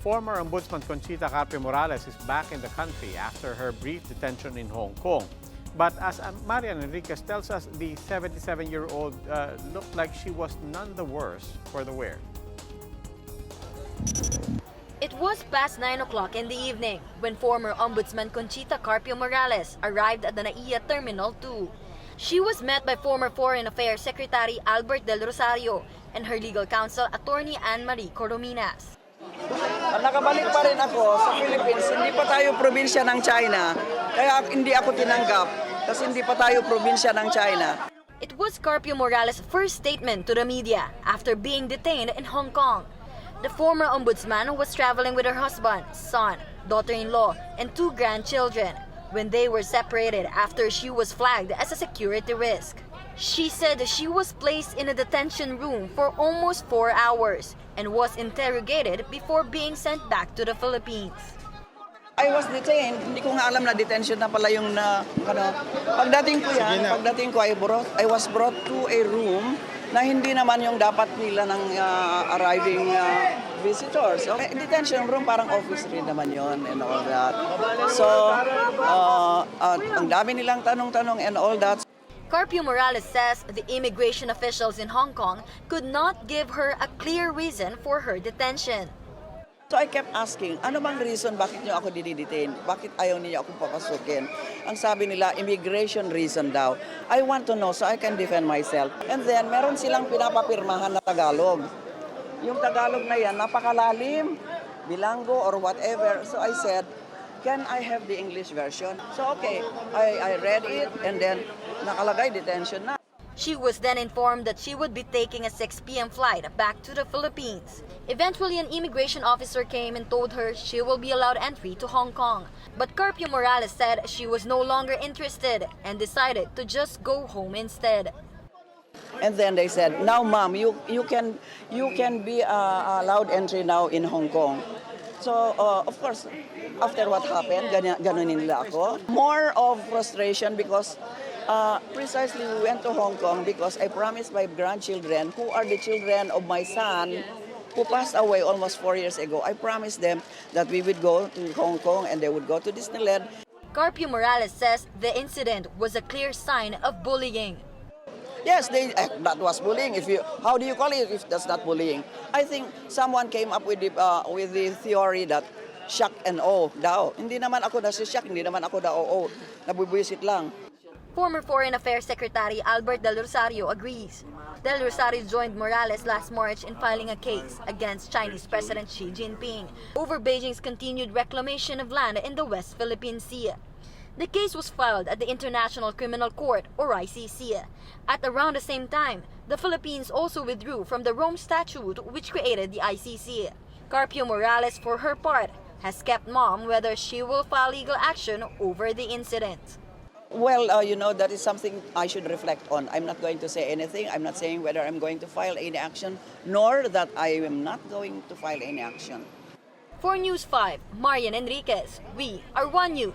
Former Ombudsman Conchita Carpio Morales is back in the country after her brief detention in Hong Kong. But as Marian Enriquez tells us, the 77-year-old looked like she was none the worse for the wear. It was past 9 o'clock in the evening when former Ombudsman Conchita Carpio Morales arrived at the NAIA Terminal 2. She was met by former Foreign Affairs Secretary Albert Del Rosario and her legal counsel, Attorney Anne-Marie Corominas. Nakabalik pa rin ako sa Philippines, hindi pa tayo probinsya ng China, kaya hindi ako tinanggap kasi hindi pa tayo probinsya ng China. It was Carpio Morales' first statement to the media after being detained in Hong Kong. The former ombudsman was traveling with her husband, son, daughter-in-law, and 2 grandchildren when they were separated after she was flagged as a security risk. She said she was placed in a detention room for almost 4 hours and was interrogated before being sent back to the Philippines. I was detained, hindi ko nga alam na detention na pala yung pagdating ko I was brought to a room na hindi naman yung dapat nila ng arriving visitors. So, detention room parang office rin naman yon and all that. So, ang dami nilang tanong-tanong and all that. Carpio Morales says the immigration officials in Hong Kong could not give her a clear reason for her detention. So I kept asking, ano bang reason bakit niyo ako didetain? Bakit ayaw niyo akong papasukin? Ang sabi nila, immigration reason daw. I want to know so I can defend myself. And then, meron silang pinapapirmahan na Tagalog. Yung Tagalog na yan, napakalalim, bilanggo or whatever. So I said, can I have the English version? So okay, I read it and then nakalagay detention na. She was then informed that she would be taking a 6 p.m. flight back to the Philippines. Eventually, an immigration officer came and told her she will be allowed entry to Hong Kong. But Carpio Morales said she was no longer interested and decided to just go home instead. And then they said, now ma'am, you can be allowed entry now in Hong Kong. So, of course, after what happened, ganunin nila ako. More of frustration because precisely we went to Hong Kong because I promised my grandchildren, who are the children of my son, who passed away almost 4 years ago. I promised them that we would go to Hong Kong and they would go to Disneyland. Carpio Morales says the incident was a clear sign of bullying. Yes, that was bullying. How do you call it if that's not bullying? I think someone came up with the theory that shock and awe daw. Hindi naman ako nasi-shock, hindi naman ako oo. Nabubwisit lang. Former Foreign Affairs Secretary Albert Del Rosario agrees. Del Rosario joined Morales last March in filing a case against Chinese President Xi Jinping over Beijing's continued reclamation of land in the West Philippine Sea. The case was filed at the International Criminal Court, or ICC. At around the same time, the Philippines also withdrew from the Rome Statute which created the ICC. Carpio Morales, for her part, has kept mum whether she will file legal action over the incident. Well, that is something I should reflect on. I'm not going to say anything. I'm not saying whether I'm going to file any action, nor that I am not going to file any action. For News 5, Marian Enriquez, we are One News.